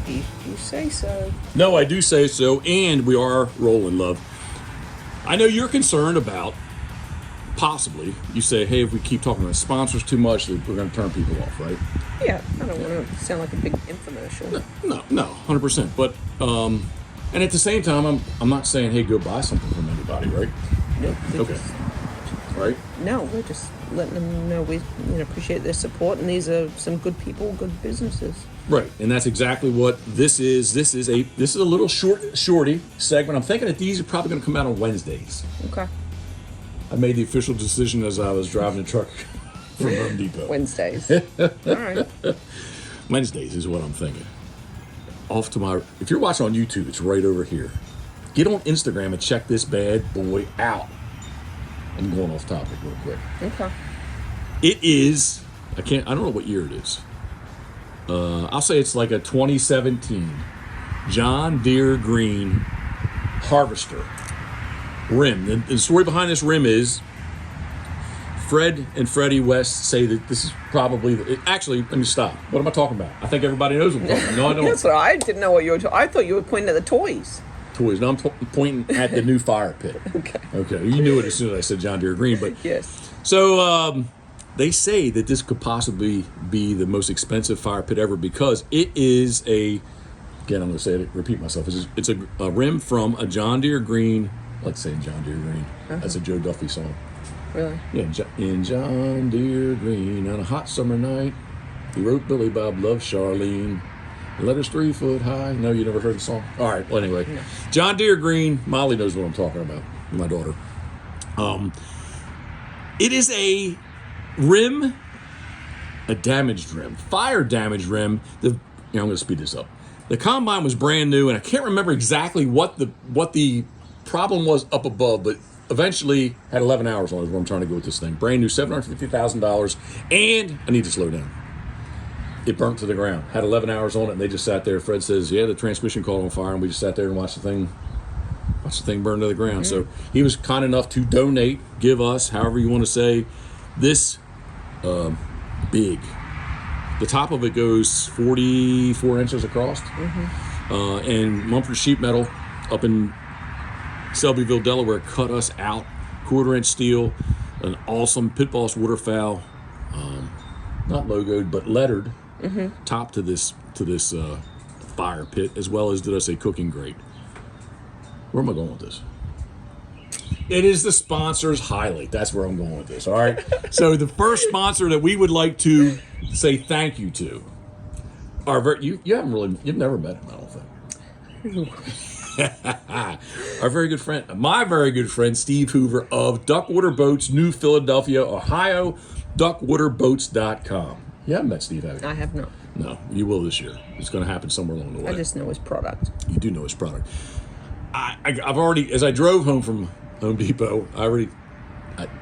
If you say so. No, I do say so, and we are rolling, love. I know you're concerned about, possibly, you say, hey, if we keep talking about sponsors too much, we're going to turn people off, right? Yeah, I don't want to sound like a big infomercial. No, 100%. But, and at the same time, I'm not saying, hey, go buy something from anybody, right? Nope, Okay. Right? No, we're just letting them know we appreciate their support, and these are some good people, good businesses. Right, and that's exactly what this is. This is a little shorty segment. I'm thinking that these are probably going to come out on Wednesdays. Okay. I made the official decision as I was driving the truck from Home Depot. Wednesdays. All right. Wednesdays is what I'm thinking. Off to my. If you're watching on YouTube, it's right over here. Get on Instagram and check this bad boy out. I'm going off topic real quick. Okay. It is. I don't know what year it is. I'll say it's like a 2017 John Deere Green Harvester rim. The story behind this rim is Fred and Freddie West say that this is probably. Actually, let me stop. What am I talking about? I think everybody knows what I'm talking about. No, I don't. That's what I didn't know what you were talking. I thought you were pointing at the toys. Toys. No, I'm pointing at the new fire pit. Okay. You knew it as soon as I said John Deere Green, but yes. So they say that this could possibly be the most expensive fire pit ever because it is a. Again, I'm going to say it. Repeat myself. It's a rim from a John Deere Green. Let's say John Deere Green. That's a Joe Duffy song. Really? Yeah. In John Deere Green on a hot summer night, he wrote Billy Bob loved Charlene. Letters 3 foot high. No, you never heard the song? All right. Well, anyway. No. John Deere Green. Molly knows what I'm talking about. My daughter. It is a rim, a damaged rim, fire damaged rim. I'm going to speed this up. The combine was brand new, and I can't remember exactly what the problem was up above, but eventually had 11 hours on it is where I'm trying to go with this thing. Brand new, $750,000, and I need to slow down. It burnt to the ground. Had 11 hours on it, and they just sat there. Fred says, yeah, the transmission caught on fire, and we just sat there and watched the thing burn to the ground. So he was kind enough to donate, give us, however you want to say, this big. The top of it goes 44 inches across. And Mumford Sheet Metal up in Selbyville, Delaware, cut us out. 1/4-inch steel, an awesome Pitboss Waterfowl, not logoed, but lettered. Top to this fire pit, as well as, did I say, cooking grate. Where am I going with this? It is the sponsor's highlight. That's where I'm going with this. All right. So the first sponsor that we would like to say thank you to are you've never met him, I don't think. Our very good friend, my very good friend, Steve Hoover of DuckWater Boats, New Philadelphia, Ohio, DuckWaterBoats.com. You haven't met Steve, have you? I have not. No, you will this year. It's going to happen somewhere along the way. I just know his product. You do know his product. I've already, as I drove home from Home Depot, I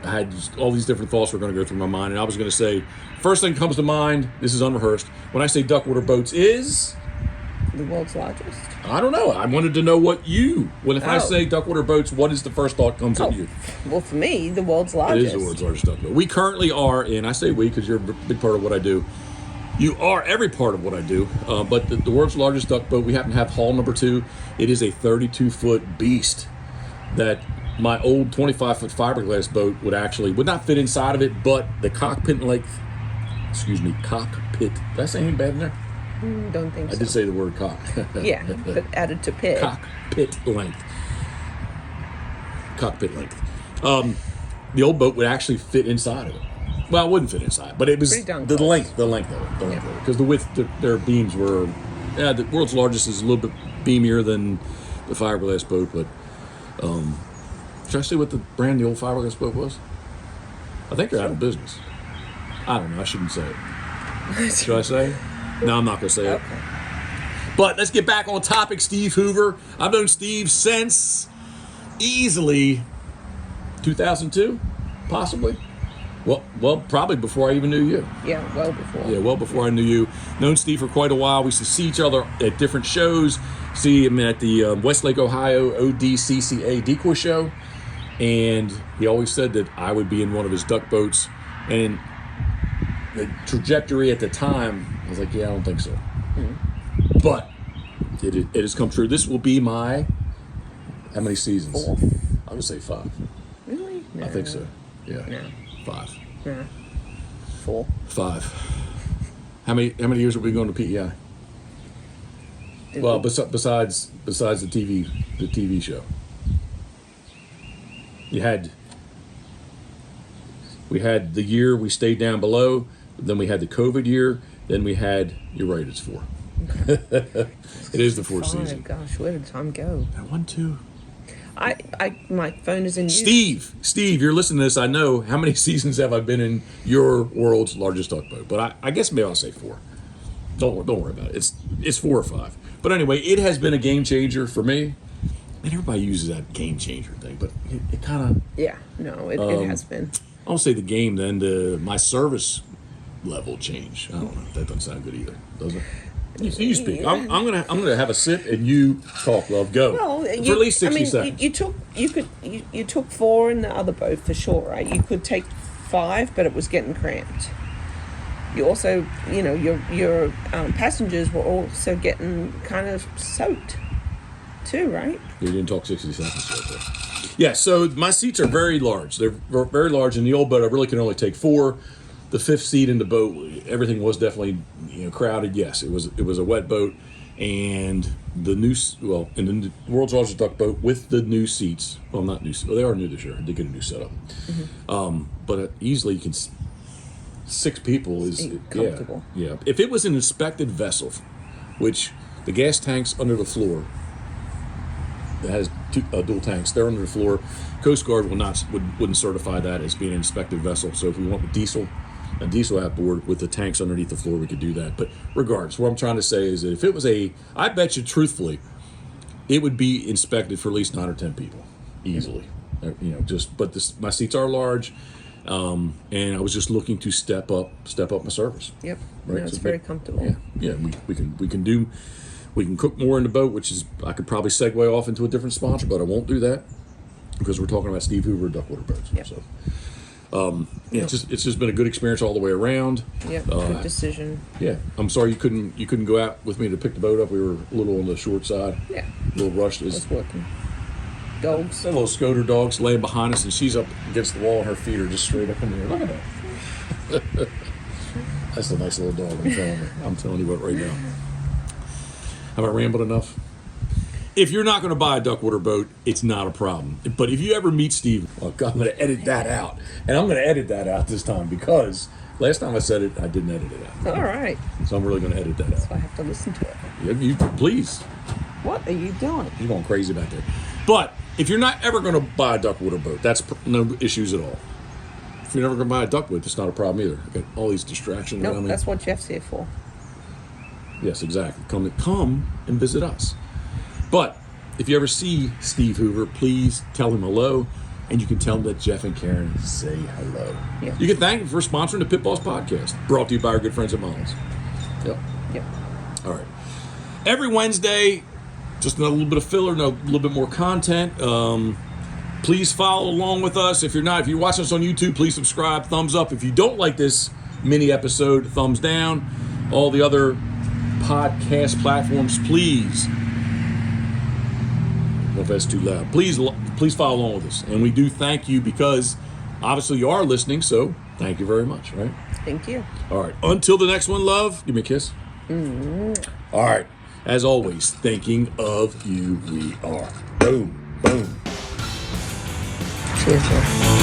had just all these different thoughts were going to go through my mind, and I was going to say, first thing comes to mind, this is unrehearsed, when I say DuckWater Boats is... The world's largest? I don't know. I wanted to know if I say DuckWater Boats, what is the first thought comes to you? Well, for me, the world's largest. It is the world's largest duck boat. We currently are, and I say we because you're a big part of what I do. You are every part of what I do, but the world's largest duck boat, we happen to have hull number 2. It is a 32-foot beast that my old 25-foot fiberglass boat would not fit inside of it, but the cockpit length, cockpit, did I say anything bad in there? Don't think so. I did say the word cock. Yeah, but added to pit. Cockpit length. The old boat would actually fit inside of it. Well, it wouldn't fit inside, but it was the length of it. Because the width, their beams were, the world's largest is a little bit beamier than the fiberglass boat, but should I say what the brand the old fiberglass boat was? I think they're out of business. I don't know. I shouldn't say it. Should I say? No, I'm not going to say it. But let's get back on topic. Steve Hoover. I've known Steve since easily 2002, possibly. Well, probably before I even knew you. Yeah, well before. Yeah, well before I knew you. Known Steve for quite a while. We used to see each other at different shows. See him at the Westlake, Ohio ODCCA decoy show. And he always said that I would be in one of his duck boats. And the trajectory at the time, I was like, yeah, I don't think so. But it has come true. This will be my, how many seasons? 4. I would say 5. Really? No. I think so. Yeah. No. 5. No. 4. 5. How many years have we going to PEI? Well, besides the TV show, we had the year we stayed down below. Then we had the COVID year. Then we had. You're right. It's 4. It is the 4th 5. season. Gosh, where did time go? 1, 2. My phone is in use. Steve, you're listening to this. I know how many seasons have I been in your world's largest duck boat, but I guess maybe I'll say 4. Don't worry about it. It's 4 or 5. But anyway, it has been a game changer for me. And everybody uses that game changer thing, but it kind of. Yeah, no, it has been. I don't say the game, then my service level change. I don't know. That doesn't sound good either, does it? You speak. I'm gonna have a sip and you talk, love. Go. Well, for at least 60 seconds. You took 4 in the other boat for sure, right? You could take 5, but it was getting cramped. You also, your passengers were also getting kind of soaked, too, right? You didn't talk 60 seconds right there. Yeah. So my seats are very large. They're very large. In the old boat, I really can only take 4. The 5th seat in the boat, everything was definitely crowded. Yes, it was a wet boat, and in the world's largest duck boat with the new seats. Well, not new. Well, they are new this year. I did get a new setup. Mm-hmm. But easily you can. 6 people is comfortable. Yeah. If it was an inspected vessel, which the gas tanks under the floor, it has 2 dual tanks. They're under the floor. Coast Guard wouldn't certify that as being an inspected vessel. So if we went with a diesel outboard with the tanks underneath the floor, we could do that. But regardless, what I'm trying to say is that if it was I bet you truthfully, it would be inspected for at least 9 or 10 people easily. But my seats are large, and I was just looking to step up my service. Yep, right? No, it's very comfortable. Yeah. We can cook more in the boat, which is I could probably segue off into a different sponsor, but I won't do that because we're talking about Steve Hoover DuckWater boats. Yep. So. It's just been a good experience all the way around. Yep, good decision. Yeah, I'm sorry you couldn't go out with me to pick the boat up. We were a little on the short side. Yeah, a little rushed. It's working. Dogs. That little Scoter dog's laying behind us, and she's up against the wall, and her feet are just straight up in the air. Look at that. That's a nice little dog. I'm telling you what right now. Have I rambled enough? If you're not going to buy a DuckWater boat, it's not a problem. But if you ever meet Steve, I'm going to edit that out. And I'm going to edit that out this time because last time I said it, I didn't edit it out. All right. So I'm really going to edit that out. So I have to listen to it. Yeah, you please. What are you doing? You're going crazy back there. But if you're not ever going to buy a DuckWater boat, that's no issues at all. If you're never going to buy a duck boat, that's not a problem either. I've got all these distractions around me. That's what Jeff's here for. Yes, exactly. Come and visit us. But if you ever see Steve Hoover, please tell him hello, and you can tell him that Jeff and Karen say hello. Yeah. You can thank him for sponsoring the Pitboss podcast, brought to you by our good friends at Mullins. Yep. All right. Every Wednesday, just another little bit of filler, a little bit more content. Please follow along with us. If you're watching us on YouTube, please subscribe, thumbs up. If you don't like this mini episode, thumbs down. All the other podcast platforms, please. I don't know if that's too loud. Please follow along with us. And we do thank you because obviously you are listening, so thank you very much, right? Thank you. All right. Until the next one, love. Give me a kiss. Mm-hmm. All right. As always, thinking of you we are. Boom. Boom. Cheers, love.